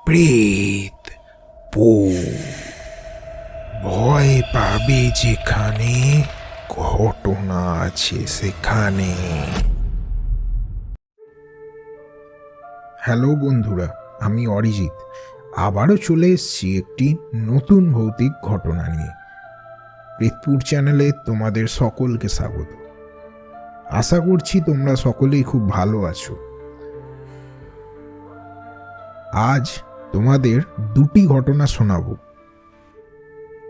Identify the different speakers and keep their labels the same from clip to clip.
Speaker 1: প্রেত পো ভয় পাবে যেখানে ঘটনা আছে সেখানে। হ্যালো বন্ধুরা, আমি অরিজিৎ আবারও চলে এসেছি একটি নতুন ভৌতিক ঘটনা নিয়ে। প্রেতপুর চ্যানেলে তোমাদের সকলকে স্বাগত। আশা করছি তোমরা সকলেই খুব ভালো আছো। আজ তোমাদের দুটি ঘটনা শোনাব,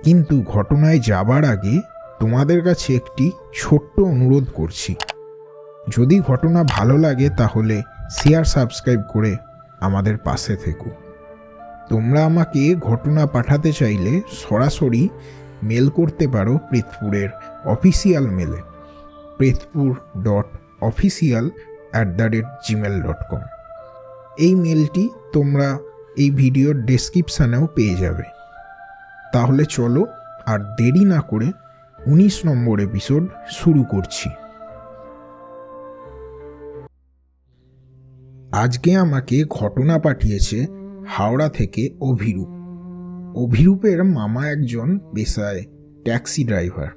Speaker 1: কিন্তু ঘটনায় যাবার আগে তোমাদের কাছে একটি ছোট্ট অনুরোধ করছি। যদি ঘটনা ভালো লাগে তাহলে শেয়ার সাবস্ক্রাইব করে আমাদের পাশে থেকো। তোমরা আমাকে ঘটনা পাঠাতে চাইলে সরাসরি মেল করতে পারো প্রেতপুরের অফিসিয়াল মেলে prethpur.official@gmail.com। এই মেলটি তোমরা এই ভিডিওর ডেসক্রিপশানেও পেয়ে যাবে। তাহলে চলো আর দেরি না করে 19 নম্বর এপিসোড শুরু করছি। আজকে আমাকে ঘটনা পাঠিয়েছে হাওড়া থেকে অভিরূপ। অভিরূপের মামা একজন পেশায় ট্যাক্সি ড্রাইভার।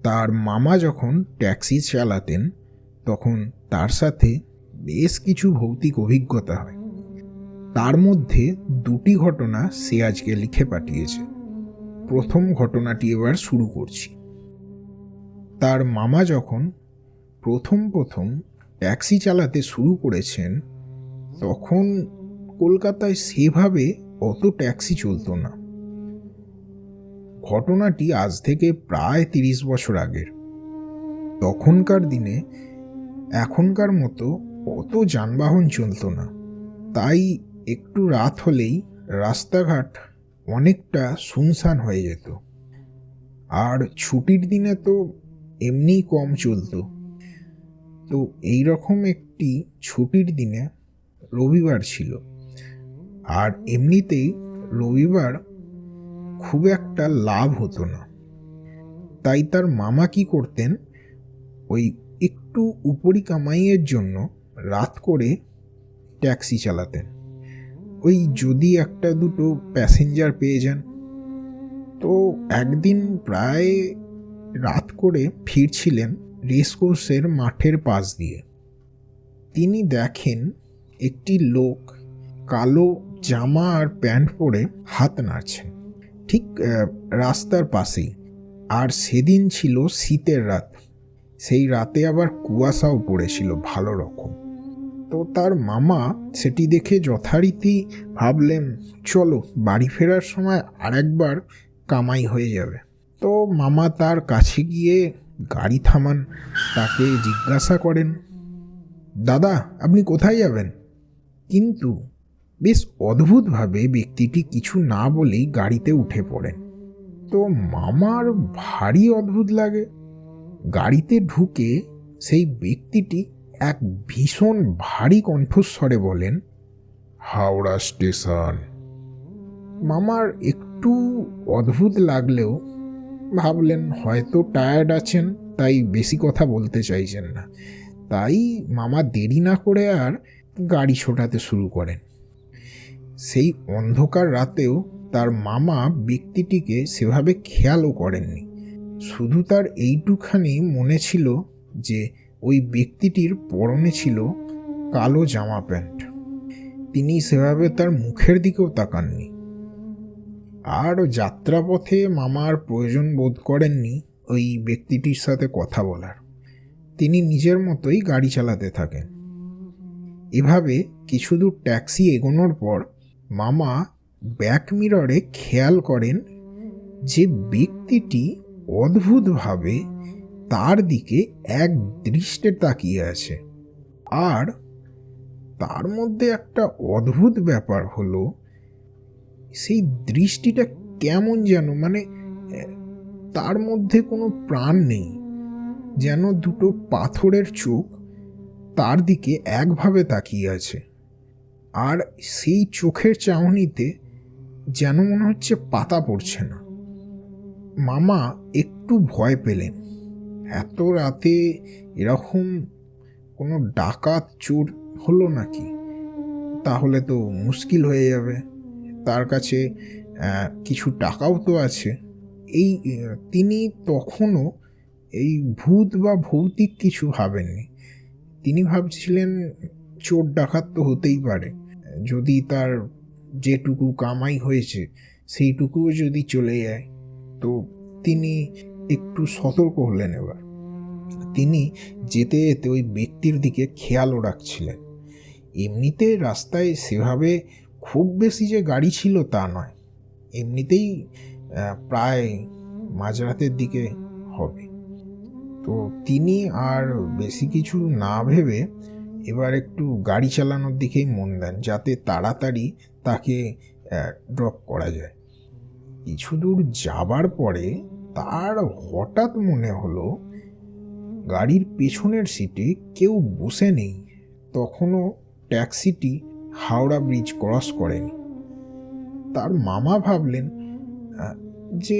Speaker 1: তার মামা যখন ট্যাক্সি চালাতেন তখন তার সাথে বেশ কিছু ভৌতিক অভিজ্ঞতা হয়। তার মধ্যে দুটি ঘটনা সে আজকে লিখে পাঠিয়েছে। প্রথম ঘটনাটি এবার শুরু করছি। তার মামা যখন প্রথম ট্যাক্সি চালাতে শুরু করেছেন তখন কলকাতায় সেভাবে অত ট্যাক্সি চলতো না। ঘটনাটি আজ থেকে প্রায় 30 বছর আগের। তখনকার দিনে এখনকার মতো অত যানবাহন চলতো না, তাই একটু রাত হলেই রাস্তাঘাট অনেকটা শুনশান হয়ে যেত। আর ছুটির দিনে তো এমনিই কম চলতো। তো এইরকম একটি ছুটির দিনে রবিবার ছিল, আর এমনিতেই রবিবার খুব একটা লাভ হতো না। তাই তার মামা কি করতেন, ওই একটু উপরি কামাইয়ের জন্য রাত করে ট্যাক্সি চালাতেন। ওই যদি একটা দুটো প্যাসেঞ্জার পেয়ে যান। তো একদিন প্রায় রাত করে ফিরছিলেন রেসকোর্সের মাঠের পাশ দিয়ে। তিনি দেখেন একটি লোক কালো জামা আর প্যান্ট পরে হাত নাড়ছেন ঠিক রাস্তার পাশেই। আর সেদিন ছিল শীতের রাত, সেই রাতে আবার কুয়াশাও পড়েছিল ভালো রকম। তো তার মামা সেটি দেখে যথারীতি ভাবলেন, চলো বাড়ি ফেরার সময় আরেকবার কামাই হয়ে যাবে। তো মামা তার কাছে গিয়ে গাড়ি থামান, তাকে জিজ্ঞাসা করেন, দাদা আপনি কোথায় যাবেন? কিন্তু বেশ অদ্ভুতভাবে ব্যক্তিটি কিছু না বলেই গাড়িতে উঠে পড়েন। তো মামার ভারী অদ্ভুত লাগে। গাড়িতে ঢুকে সেই ব্যক্তিটি এক ভীষণ ভারী কণ্ঠস্বরে বলেন, হাওড়া স্টেশন। মামার একটু অদ্ভুত লাগলেও ভাবলেন হয়তো টায়ার্ড আছেন, তাই বেশি কথা বলতে চাইছেন না। তাই মামা দেরি না করে আর গাড়ি ছোটাতে শুরু করেন। সেই অন্ধকার রাতেও তার মামা ব্যক্তিটিকে সেভাবে খেয়ালও করেননি। শুধু তার এইটুখানি মনে ছিল যে ওই ব্যক্তিটির পরনে ছিল কালো জামা প্যান্ট। তিনি সেভাবে তার মুখের দিকেও তাকাননি। আর যাত্রাপথে মামার প্রয়োজন বোধ করেননি ওই ব্যক্তিটির সাথে কথা বলার। তিনি নিজের মতোই গাড়ি চালাতে থাকেন। এভাবে কিছু দূর ট্যাক্সি এগোনোর পর মামা ব্যাক মিররে খেয়াল করেন যে ব্যক্তিটি অদ্ভুতভাবে তার দিকে এক দৃষ্টে তাকিয়ে আছে। আর তার মধ্যে একটা অদ্ভুত ব্যাপার হলো, সেই দৃষ্টিটা কেমন যেন, মানে তার মধ্যে কোনো প্রাণ নেই, যেন দুটো পাথরের চোখ তার দিকে একভাবে তাকিয়ে আছে। আর সেই চোখের চাহনিতে যেন মনে হচ্ছে পাতা পড়ছে না। মামা একটু ভয় পেলেন, এত রাতে এরকম কোনো ডাকাত চোর হলো নাকি। তাহলে তো মুশকিল হয়ে যাবে। তার কাছে কিছু টাকাও তো আছে। তিনি তখনও এই ভূত বা ভৌতিক কিছু ভাবেননি। তিনি ভাবছিলেন চোর ডাকাত তো হতেই পারে, যদি তার যেটুকু কামাই হয়েছে সেইটুকুও যদি চলে যায়। তো তিনি একটু সতর্ক হলেন। এবার তিনি যেতে যেতে ওই ব্যক্তির দিকে খেয়ালও রাখছিলেন। এমনিতে রাস্তায় সেভাবে খুব বেশি যে গাড়ি ছিল তা নয়, এমনিতেই প্রায় মাঝরাতের দিকে হবে। তো তিনি আর বেশি কিছু না ভেবে এবার একটু গাড়ি চালানোর দিকেই মন দেন, যাতে তাড়াতাড়ি তাকে ড্রপ করা যায়। কিছু দূর যাবার পরে তার হঠাৎ মনে হলো গাড়ির পেছনের সিটে কেউ বসে নেই। তখনও ট্যাক্সিটি হাওড়া ব্রিজ ক্রস করেনি। তার মামা ভাবলেন যে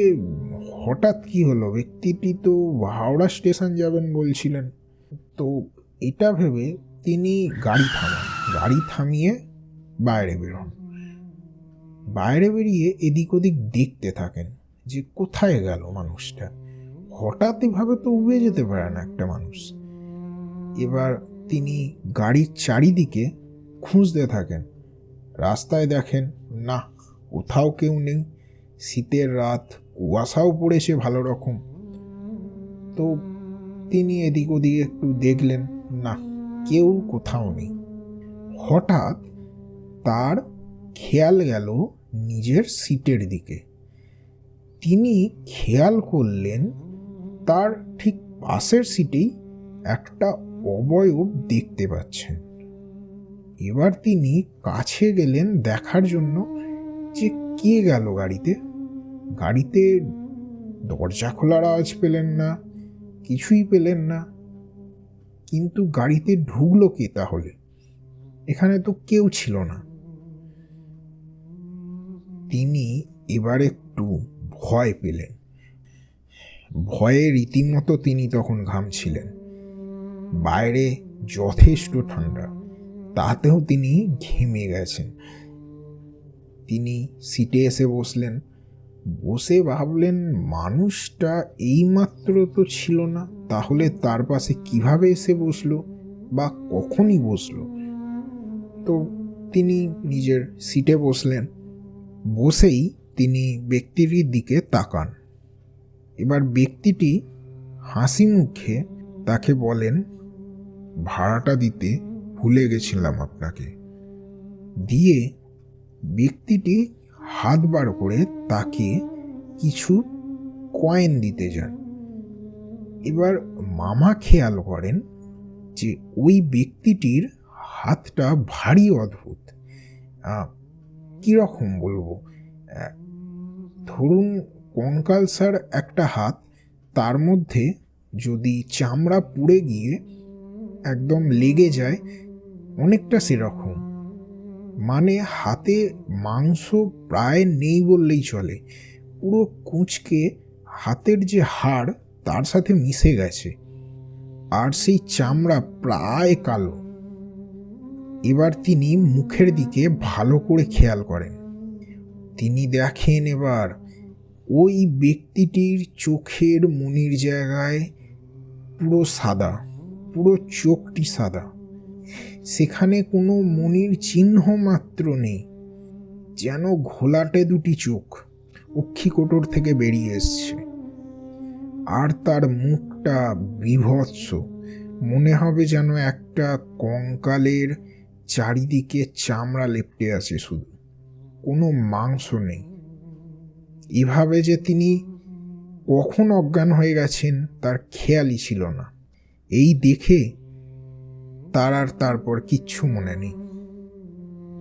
Speaker 1: হঠাৎ কি হলো, ব্যক্তিটি তো হাওড়া স্টেশন যাবেন বলছিলেন। তো এটা ভেবে তিনি গাড়ি থামিয়ে বাইরে বেরোন। বাইরে বেরিয়ে এদিক ওদিক দেখতে থাকেন যে কোথায় গেল মানুষটা। হঠাৎ এভাবে তো উবে যেতে পারে না একটা মানুষ। এবার তিনি গাড়ির চারিদিকে খুঁজতে থাকেন। রাস্তায় দেখেন না, কোথাও কেউ নেই। শীতের রাত, কুয়াশাও পড়েছে ভালো রকম। তো তিনি এদিক ওদিক একটু দেখলেন, না, কেউ কোথাও নেই। হঠাৎ তার খেয়াল গেল নিজের সিটের দিকে। তিনি খেয়াল করলেন তার ঠিক পাশের সিটেই একটা অবয়ব দেখতে পাচ্ছেন। এবার তিনি কাছে গেলেন দেখার জন্য যে কে গেল গাড়িতে। গাড়িতে দরজা খোলার আওয়াজ পেলেন না, কিছুই পেলেন না। কিন্তু গাড়িতে ঢুকলো কে তাহলে? এখানে তো কেউ ছিল না। তিনি এবার একটু ভয় পেলেন। ভয়ে রীতিমতো তিনি তখন ঘামছিলেন। বাইরে যথেষ্ট ঠান্ডা, তাতেও তিনি ঘেমে গেছেন। তিনি সিটে এসে বসলেন। বসে ভাবলেন, মানুষটা এইমাত্র তো ছিল না, তাহলে তার পাশে কিভাবে এসে বসলো বা কখনই বসলো? তো তিনি নিজের সিটে বসলেন। বসেই তিনি ব্যক্তিটির দিকে তাকান। এবার ব্যক্তিটি হাসি মুখে তাকে বলেন, ভাড়াটা দিতে ভুলে গেছিলাম আপনাকে। দিয়ে ব্যক্তিটি হাত বার করে তাকে কিছু কয়েন দিতে যান। এবার মামা খেয়াল করেন যে ওই ব্যক্তিটির হাতটা ভারী অদ্ভুত। কীরকম বলবো, ধরুন কঙ্কালসার একটা হাত, তার মধ্যে যদি চামড়া পুড়ে গিয়ে একদম লেগে যায়, অনেকটা সেরকম। মানে হাতে মাংস প্রায় নেই বললেই চলে, পুরো কুঁচকে হাতের যে হাড় তার সাথে মিশে গেছে, আর সেই চামড়া প্রায় কালো। এবার তিনি মুখের দিকে ভালো করে খেয়াল করেন। তিনি দেখেন এবার ওই ব্যক্তিটির চোখের মনির জায়গায় পুরো সাদা, পুরো চোখটি সাদা। সেখানে কোনো মনির চিহ্ন মাত্র নেই, যেন ঘোলাটে দুটি চোখ অক্ষিকোটর থেকে বেরিয়ে এসছে। আর তার মুখটা বীভৎস, মনে হবে যেন একটা কঙ্কালের চারিদিকে চামড়া লেপ্টে আছে, শুধু কোনো মাংস নেই। এভাবে যে তিনি কখন অজ্ঞান হয়ে গেছেন তার খেয়ালই ছিল না। এই দেখে তার আর তারপর কিচ্ছু মনে নেই।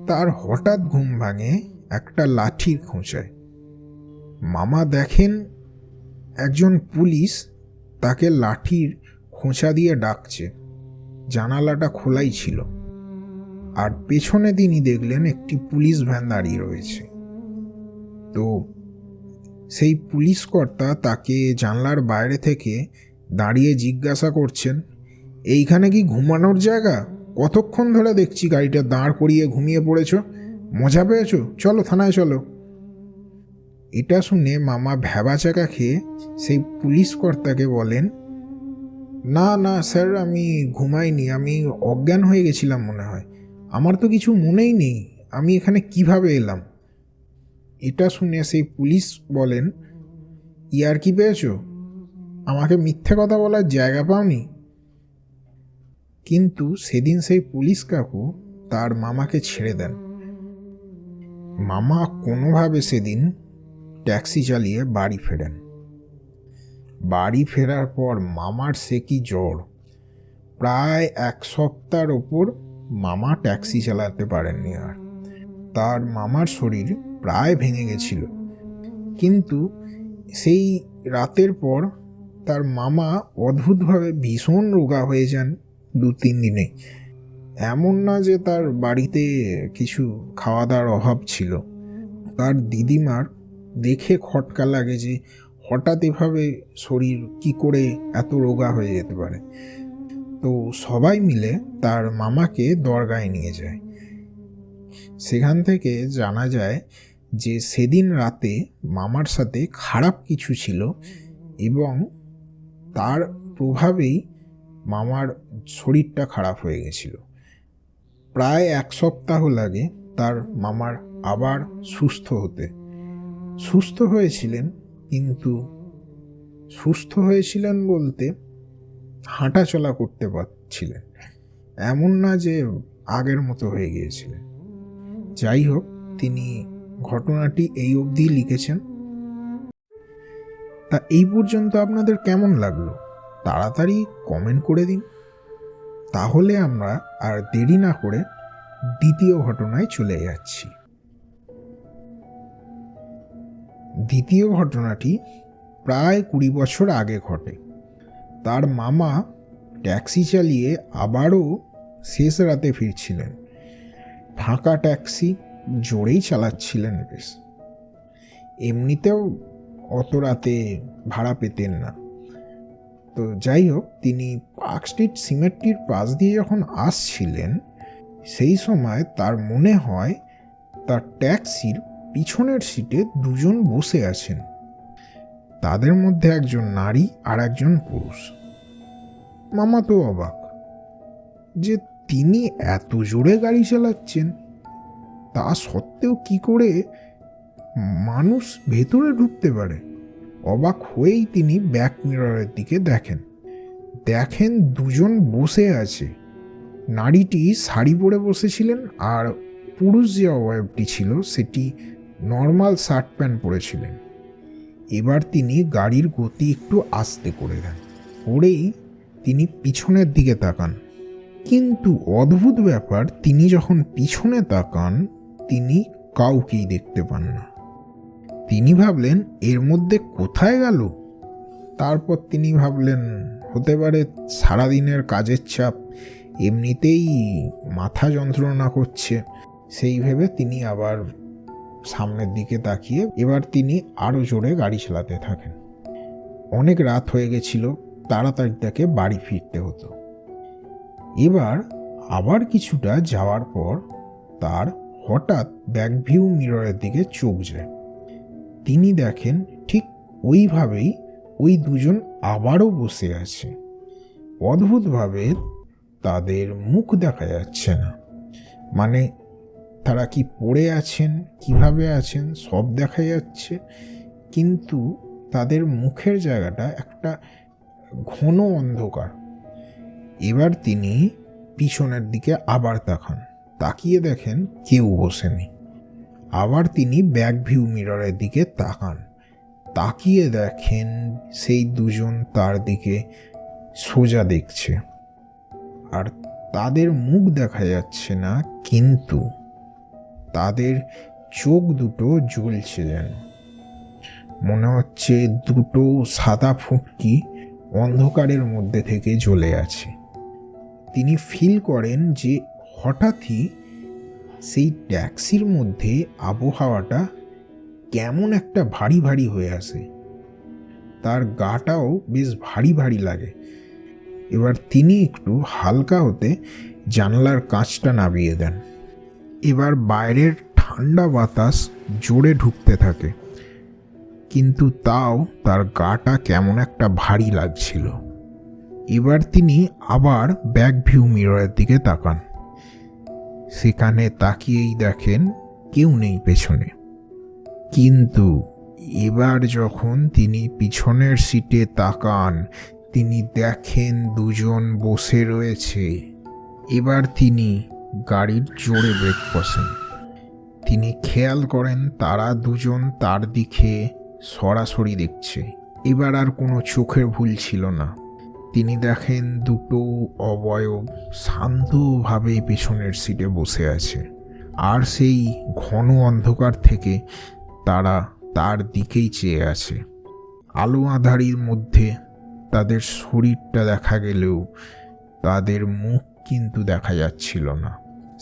Speaker 1: তার হঠাৎ ঘুম ভাঙে একটা লাঠির খোঁচায়। মামা দেখেন একজন পুলিশ তাকে লাঠির খোঁচা দিয়ে ডাকছে। জানালাটা খোলাই ছিল, আর পেছনে তিনি দেখলেন একটি পুলিশ ভ্যান দাঁড়িয়ে রয়েছে। তো সেই পুলিশ কর্তা তাকে জানলার বাইরে থেকে দাঁড়িয়ে জিজ্ঞাসা করছেন, এইখানে কি ঘুমানোর জায়গা? কতক্ষণ ধরে দেখছি গাড়িটা দাঁড় করিয়ে ঘুমিয়ে পড়েছ? মজা পেয়েছো? চলো থানায় চলো। এটা শুনে মামা ভ্যাবাচাকা খেয়ে সেই পুলিশ কর্তাকে বলেন, না না স্যার, আমি ঘুমাইনি, আমি অজ্ঞান হয়ে গেছিলাম মনে হয়, আমার তো কিছু মনেই নেই, আমি এখানে কিভাবে এলাম। এটা শুনে সেই পুলিশ বলেন, ইয়ার কি পেয়েছো? আমাকে মিথ্যে কথা বলার জায়গা পাওনি? কিন্তু সেদিন সেই পুলিশ কাকু তার মামাকে ছেড়ে দেন। মামা কোনোভাবে সেদিন ট্যাক্সি চালিয়ে বাড়ি ফেরেন। বাড়ি ফেরার পর মামার সে কি জ্বর, প্রায় 1 সপ্তাহের ওপর মামা ট্যাক্সি চালাতে পারেননি আর। তার মামার শরীর প্রায় ভেঙে গেছিল। কিন্তু সেই রাতের পর তার মামা অদ্ভুতভাবে ভীষণ রোগা হয়ে যান 2-3 দিনে। এমন না যে তার বাড়িতে কিছু খাওয়া দাওয়ার অভাব ছিল। তার দিদিমার দেখে খটকা লাগে যে হঠাৎ এভাবে শরীর কি করে এত রোগা হয়ে যেতে পারে। তো সবাই মিলে তার মামাকে দরগায় নিয়ে যায়। সেখান থেকে জানা যায় যে সেদিন রাতে মামার সাথে খারাপ কিছু ছিল এবং তার প্রভাবেই মামার শরীরটা খারাপ হয়ে গেছিল। প্রায় 1 সপ্তাহ লাগে তার মামার আবার সুস্থ হতে। সুস্থ হয়েছিলেন, কিন্তু সুস্থ হয়েছিলেন বলতে হাঁটা চলা করতে পারছিলেন, এমন না যে আগের মতো হয়ে গিয়েছিলেন। যাই হোক, তিনি ঘটনাটি এই অবধি লিখেছেন। তা এই পর্যন্ত আপনাদের কেমন লাগলো তাড়াতাড়ি কমেন্ট করে দিন। তাহলে আমরা আর দেরি না করে দ্বিতীয় ঘটনায় চলে যাচ্ছি। দ্বিতীয় ঘটনাটি প্রায় 20 বছর আগে ঘটে। তার মামা ট্যাক্সি চালিয়ে আবারও শেষ রাতে ফিরছিলেন। ফাঁকা ট্যাক্সি, জোরেই চালাচ্ছিলেন বেশ। এমনিতেও অত রাতে ভাড়া পেতেন না। তো যাই হোক, তিনি পার্ক স্ট্রিট সিমেট্রির পাশ দিয়ে যখন আসছিলেন, সেই সময় তার মনে হয় তার ট্যাক্সির পিছনের সিটে 2 জন বসে আছেন। তাদের মধ্যে একজন নারী আর একজন পুরুষ। মামা তো অবাক যে তিনি এত জোরে গাড়ি চালাচ্ছেন, তা সত্ত্বেও কি করে মানুষ ভেতরে ঢুকতে পারে। অবাক হয়েই তিনি ব্যাক মিররের দিকে দেখেন 2 জন বসে আছে। নারীটি শাড়ি পরে বসেছিলেন আর পুরুষ যে অবয়বটি ছিল সেটি নর্মাল শার্ট প্যান্ট পরেছিলেন। এবার তিনি গাড়ির গতি একটু আস্তে করে দেন, করেই তিনি পিছনের দিকে তাকান। কিন্তু অদ্ভুত ব্যাপার, তিনি যখন পিছনে তাকান তিনি কাউকেই দেখতে পান না। তিনি ভাবলেন এর মধ্যে কোথায় গেল। তারপর তিনি ভাবলেন হতে পারে সারাদিনের কাজের চাপ, এমনিতেই মাথা যন্ত্রণা করছে। সেই ভেবে তিনি আবার সামনের দিকে তাকিয়ে এবার তিনি আরও জোরে গাড়ি চালাতে থাকেন। অনেক রাত হয়ে গেছিল, তাড়াতাড়ি তাকে বাড়ি ফিরতে হতো। এবার আবার কিছুটা যাওয়ার পর তার হঠাৎ ব্যাক ভিউ মিররের দিকে চোখ যায়। তিনি দেখেন ঠিক ওইভাবেই ওই 2 জন আবারও বসে আছে। অদ্ভুতভাবে তাদের মুখ দেখা যাচ্ছে না, মানে তারা কি পড়ে আছেন, কিভাবে আছেন সব দেখা যাচ্ছে, কিন্তু তাদের মুখের জায়গাটা একটা ঘন অন্ধকার। এবার তিনি পিছনের দিকে আবার তাকিয়ে দেখেন কেউ বসেনি। আবার তিনি ব্যাক ভিউ মিররের দিকে তাকিয়ে দেখেন সেই 2 জন তার দিকে সোজা দেখছে, আর তাদের মুখ দেখা যাচ্ছে না, কিন্তু তাদের চোখ দুটো জ্বলছে, যেন মনে হচ্ছে 2টো সাদা ফুটকি অন্ধকারের মধ্যে থেকে জ্বলে আছে। তিনি ফিল করেন যে হঠাৎই সেই ট্যাক্সির মধ্যে আবহাওয়াটা কেমন একটা ভারী ভারী হয়ে আসে, তার গাটাও বেশ ভারী ভারী লাগে। এবার তিনি একটু হালকা হতে জানলার কাঁচটা নামিয়ে দেন। এবার বাইরের ঠান্ডা বাতাস জোরে ঢুকতে থাকে, কিন্তু তাও তার গাটা কেমন একটা ভারী লাগছিল। এবার তিনি আবার ব্যাক ভিউ মিররের দিকে তাকান। সেখানে তাকিয়েই দেখেন কেউ নেই পেছনে। কিন্তু এবার যখন তিনি পিছনের সিটে তাকান, তিনি দেখেন দুজন বসে রয়েছে। এবার তিনি গাড়ির জোরে ব্রেক কষেন। তিনি খেয়াল করেন তারা দুজন তার দিকে সরাসরি দেখছে। এবার আর কোনো চোখের ভুল ছিল না। তিনি দেখেন দুটো অবয়ব শান্তভাবে পেছনের সিটে বসে আছে, আর সেই ঘন অন্ধকার থেকে তারা তার দিকেই চেয়ে আছে। আলো আঁধারির মধ্যে তাদের শরীরটা দেখা গেলেও তাদের মুখ কিন্তু দেখা যাচ্ছিল না।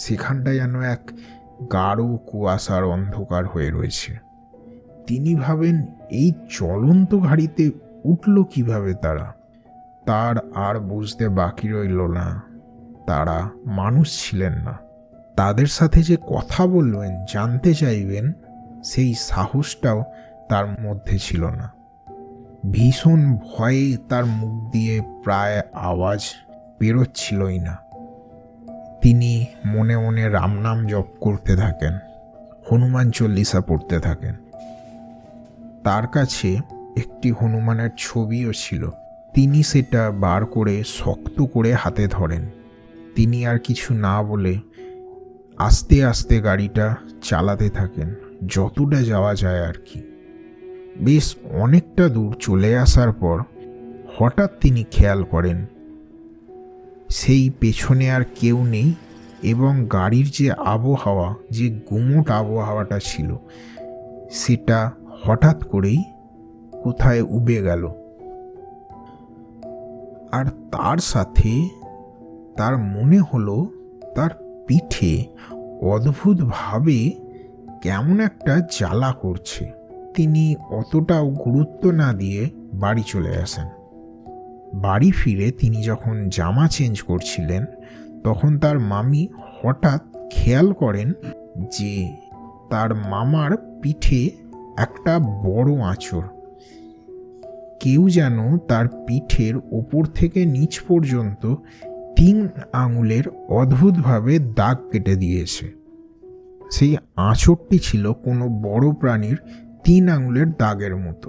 Speaker 1: সেখানটা যেন এক গাঢ় কুয়াশার অন্ধকার হয়ে রয়েছে। তিনি ভাবেন এই চলন্ত গাড়িতে উঠল কিভাবে তারা। তার আর বুঝতে বাকি রইল না তারা মানুষ ছিলেন না। তাদের সাথে যে কথা বলবেন, জানতে চাইবেন, সেই সাহসটাও তার মধ্যে ছিল না। ভীষণ ভয়ে তার মুখ দিয়ে প্রায় আওয়াজ বেরোচ্ছিলই না। তিনি মনে মনে রাম নাম জপ করতে থাকেন, হনুমান চল্লিশা পড়তে থাকেন। তার কাছে একটি হনুমানের ছবিও ছিল। তিনি সেটা বার করে শক্ত করে হাতে ধরেন। তিনি আর কিছু না বলে আস্তে আস্তে গাড়িটা চালাতে থাকেন, যতটা যাওয়া যায় আর কি। বেশ অনেকটা দূর চলে আসার পর হঠাৎ তিনি খেয়াল করেন সেই পেছনে আর কেউ নেই, এবং গাড়ির যে আবহাওয়া, যে গুমোট আবহাওয়াটা ছিল, সেটা হঠাৎ করেই কোথায় উবে গেল। আর তার সাথে তার মনে হলো তার পিঠে অদ্ভুতভাবে কেমন একটা জ্বালা করছে। তিনি অতটাও গুরুত্ব না দিয়ে বাড়ি চলে আসেন। বাড়ি ফিরে তিনি যখন জামা চেঞ্জ করছিলেন, তখন তার মামি হঠাৎ খেয়াল করেন যে তার মামার পিঠে একটা বড় আঁচড়। কেউ যেন তার পিঠের ওপর থেকে নিচ পর্যন্ত 3 আঙুলের অদ্ভুতভাবে দাগ কেটে দিয়েছে। সেই আঁচড়টি ছিল কোনো বড় প্রাণীর 3 আঙুলের দাগের মতো,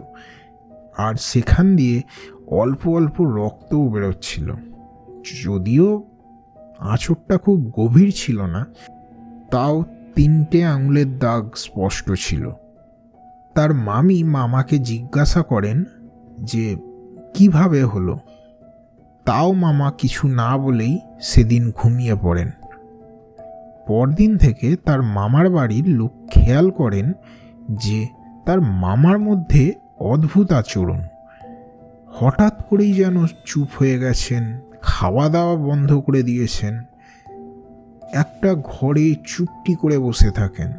Speaker 1: আর সেখান দিয়ে অল্প অল্প রক্তও বেরোচ্ছিল। যদিও আঁচড়টা খুব গভীর ছিল না, তাও 3টে আঙুলের দাগ স্পষ্ট ছিল। তার মামি মামাকে জিজ্ঞাসা করেন যে কিভাবে হলো। তাও মামা কিছু না বলেই সেদিন ঘুমিয়ে পড়েন। পরদিন থেকে তার মামার বাড়ির লোক খেয়াল করেন যে তার মামার মধ্যে অদ্ভুত আচরণ। হঠাৎ করেই যেন চুপ হয়ে গেছেন, খাওয়া দাওয়া বন্ধ করে দিয়েছেন, একটা ঘরে চুপটি করে বসে থাকেন।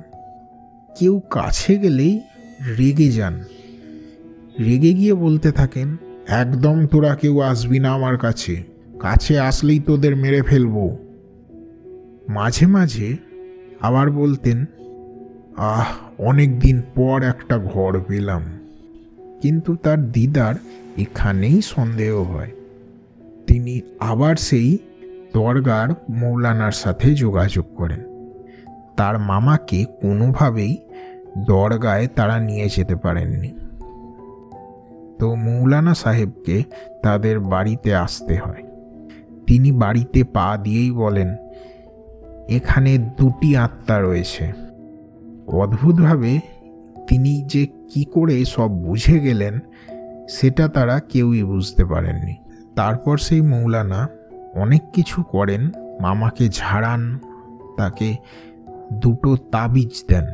Speaker 1: কেউ কাছে গেলেই রেগে যান, রেগে গিয়ে বলতে থাকেন, একদম তোরা কেউ আসবি না আমার কাছে, কাছে আসলেই তোদের মেরে ফেলবো। মাঝে মাঝে আবার বলতেন, অনেক দিন পর একটা ঘর পেলাম। কিন্তু তার দিদার এখানেই সন্দেহ হয়। তিনি আবার সেই দরগার মৌলানার সাথে যোগাযোগ করেন। তার মামাকে কোনোভাবেই দরগায় তারা নিয়ে যেতে পারেননি। তো মৌলানা সাহেবকে তাদের বাড়িতে আসতে হয়। তিনি বাড়িতে পা দিয়েই বলেন, এখানে 2টি আত্মা রয়েছে। অদ্ভুতভাবে তিনি যে কি করে সব বুঝে গেলেন সেটা তারা কেউই বুঝতে পারেননি। তারপর সেই মৌলানা অনেক কিছু করেন, মামাকে ঝাড়ান, তাকে 2টো তাবিজ দেন।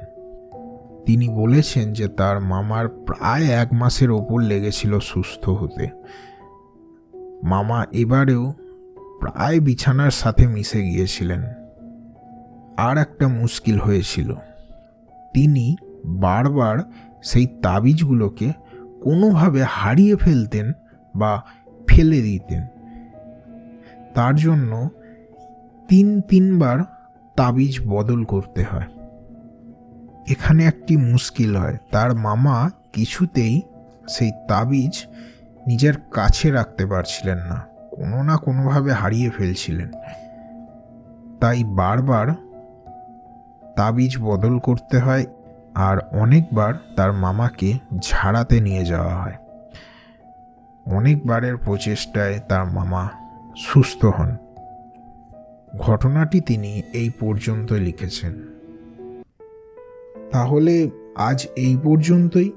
Speaker 1: তিনি বলেছেন যে তার মামার প্রায় 1 মাসের ওপর লেগেছিল সুস্থ হতে। মামা এবারেও প্রায় বিছানার সাথে মিশে গিয়েছিলেন। আর একটা মুশকিল হয়েছিল, তিনি বারবার সেই তাবিজগুলোকে কোনোভাবে হারিয়ে ফেলতেন বা ফেলে দিতেন। তার জন্য তিনবার তাবিজ বদল করতে হয়। এখানে একটি মুশকিল হয়, তার মামা কিছুতেই সেই তাবিজ নিজের কাছে রাখতে পারছিলেন না, কোনো না কোনোভাবে হারিয়ে ফেলছিলেন। তাই বারবার তাবিজ বদল করতে হয়, আর অনেকবার তার মামাকে ঝাড়াতে নিয়ে যাওয়া হয়। অনেকবারের প্রচেষ্টায় তার মামা সুস্থ হন। ঘটনাটি তিনি এই পর্যন্ত লিখেছেন। তাহলে আজ এই পর্যন্তই।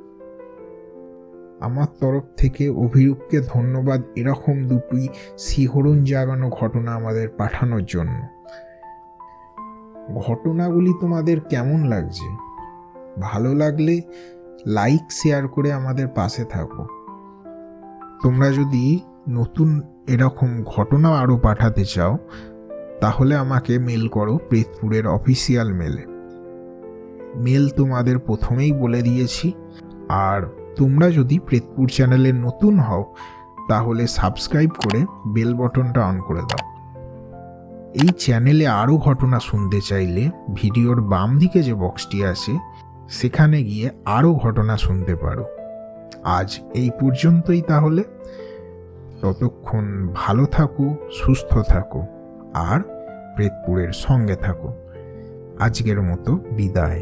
Speaker 1: আমার তরফ থেকে অভিরূপকে ধন্যবাদ এরকম দুটি শিহরণ জাগানো ঘটনা আমাদের পাঠানোর জন্য। ঘটনাগুলি তোমাদের কেমন লাগছে? ভালো লাগলে লাইক শেয়ার করে আমাদের পাশে থাকো। তোমরা যদি নতুন এরকম ঘটনা আরও পাঠাতে চাও তাহলে আমাকে মেল করো প্রেতপুরের অফিসিয়াল মেলে। মেল তোমাদের প্রথমেই বলে দিয়েছি। আর তোমরা যদি প্রেতপুর চ্যানেলে নতুন হও তাহলে সাবস্ক্রাইব করে বেল বটনটা অন করে দাও। এই চ্যানেলে আরও ঘটনা শুনতে চাইলে ভিডিওর বাম দিকে যে বক্সটি আছে সেখানে গিয়ে আরও ঘটনা শুনতে পারো। আজ এই পর্যন্তই তাহলে। ততক্ষণ ভালো থাকো, সুস্থ থাকো আর প্রেতপুরের সঙ্গে থাকো। আজকের মতো বিদায়।